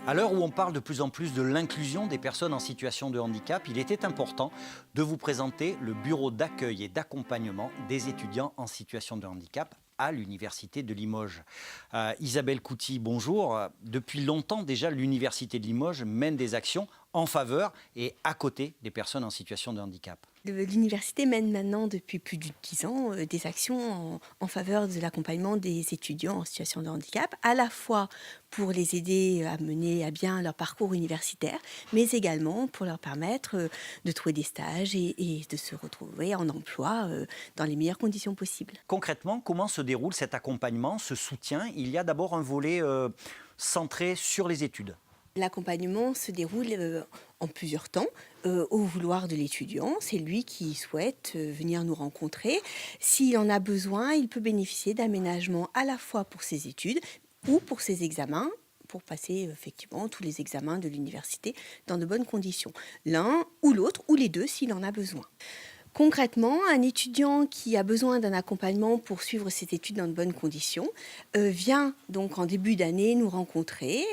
À l'heure où on parle de plus en plus de l'inclusion des personnes en situation de handicap, il était important de vous présenter le bureau d'accueil et d'accompagnement des étudiants en situation de handicap à l'Université de Limoges. Isabelle Couty, bonjour. Depuis longtemps déjà, l'Université de Limoges mène des actions en faveur et à côté des personnes en situation de handicap. L'université mène maintenant depuis plus de 10 ans des actions en faveur de l'accompagnement des étudiants en situation de handicap, à la fois pour les aider à mener à bien leur parcours universitaire, mais également pour leur permettre de trouver des stages et de se retrouver en emploi dans les meilleures conditions possibles. Concrètement, comment se déroule cet accompagnement, ce soutien? Il y a d'abord un volet centré sur les études. L'accompagnement se déroule en plusieurs temps, au vouloir de l'étudiant. C'est lui qui souhaite venir nous rencontrer. S'il en a besoin, il peut bénéficier d'aménagements à la fois pour ses études ou pour ses examens, pour passer effectivement tous les examens de l'université dans de bonnes conditions. L'un ou l'autre, ou les deux s'il en a besoin. Concrètement, un étudiant qui a besoin d'un accompagnement pour suivre ses études dans de bonnes conditions vient donc en début d'année nous rencontrer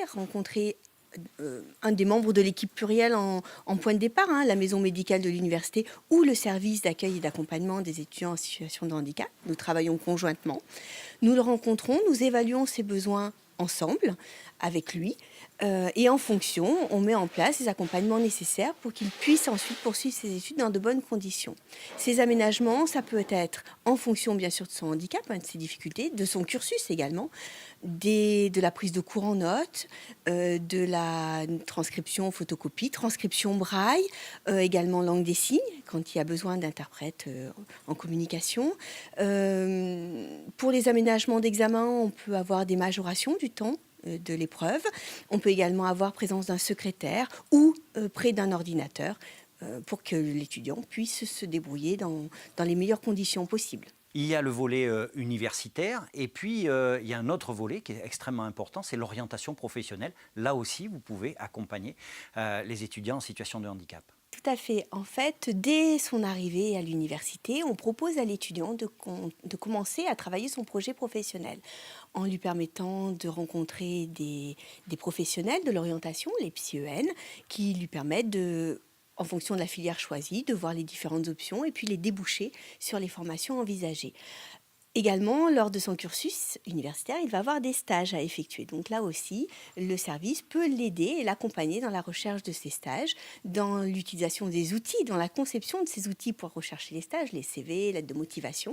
un des membres de l'équipe plurielle en point de départ, la maison médicale de l'université ou le service d'accueil et d'accompagnement des étudiants en situation de handicap. Nous travaillons conjointement. Nous le rencontrons, nous évaluons ses besoins ensemble avec lui et en fonction, on met en place les accompagnements nécessaires pour qu'il puisse ensuite poursuivre ses études dans de bonnes conditions. Ces aménagements, ça peut être en fonction bien sûr de son handicap, de ses difficultés, de son cursus également, de la prise de cours en notes, de la transcription photocopie, transcription braille, également langue des signes quand il y a besoin d'interprètes en communication. Pour les aménagements d'examen, on peut avoir des majorations du temps de l'épreuve. On peut également avoir présence d'un secrétaire ou près d'un ordinateur pour que l'étudiant puisse se débrouiller dans les meilleures conditions possibles. Il y a le volet universitaire et puis il y a un autre volet qui est extrêmement important, c'est l'orientation professionnelle. Là aussi, vous pouvez accompagner les étudiants en situation de handicap. Tout à fait. En fait, dès son arrivée à l'université, on propose à l'étudiant de commencer à travailler son projet professionnel en lui permettant de rencontrer des professionnels de l'orientation, les psy-EN, qui lui permettent en fonction de la filière choisie, de voir les différentes options et puis les débouchés sur les formations envisagées. Également, lors de son cursus universitaire, il va avoir des stages à effectuer. Donc là aussi, le service peut l'aider et l'accompagner dans la recherche de ces stages, dans l'utilisation des outils, dans la conception de ces outils pour rechercher les stages, les CV, l'aide de motivation,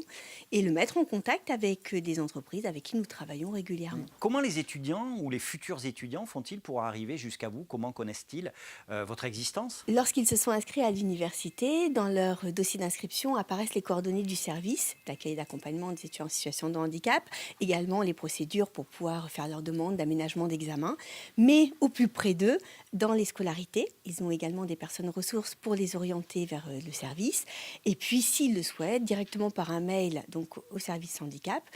et le mettre en contact avec des entreprises avec qui nous travaillons régulièrement. Comment les étudiants ou les futurs étudiants font-ils pour arriver jusqu'à vous? Comment connaissent-ils votre existence? Lorsqu'ils se sont inscrits à l'université, dans leur dossier d'inscription apparaissent les coordonnées du service d'accueil et d'accompagnement des étudiants en situation de handicap, également les procédures pour pouvoir faire leur demande d'aménagement d'examen, mais au plus près d'eux, dans les scolarités, ils ont également des personnes ressources pour les orienter vers le service, et puis s'ils le souhaitent, directement par un mail donc au service handicap,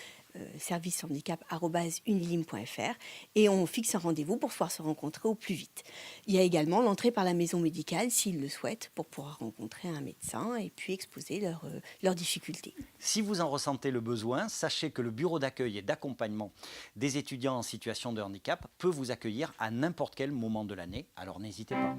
servicehandicap@unilim.fr, et on fixe un rendez-vous pour pouvoir se rencontrer au plus vite. Il y a également l'entrée par la maison médicale s'ils le souhaitent pour pouvoir rencontrer un médecin et puis exposer leurs difficultés. Si vous en ressentez le besoin, sachez que le bureau d'accueil et d'accompagnement des étudiants en situation de handicap peut vous accueillir à n'importe quel moment de l'année, alors n'hésitez pas.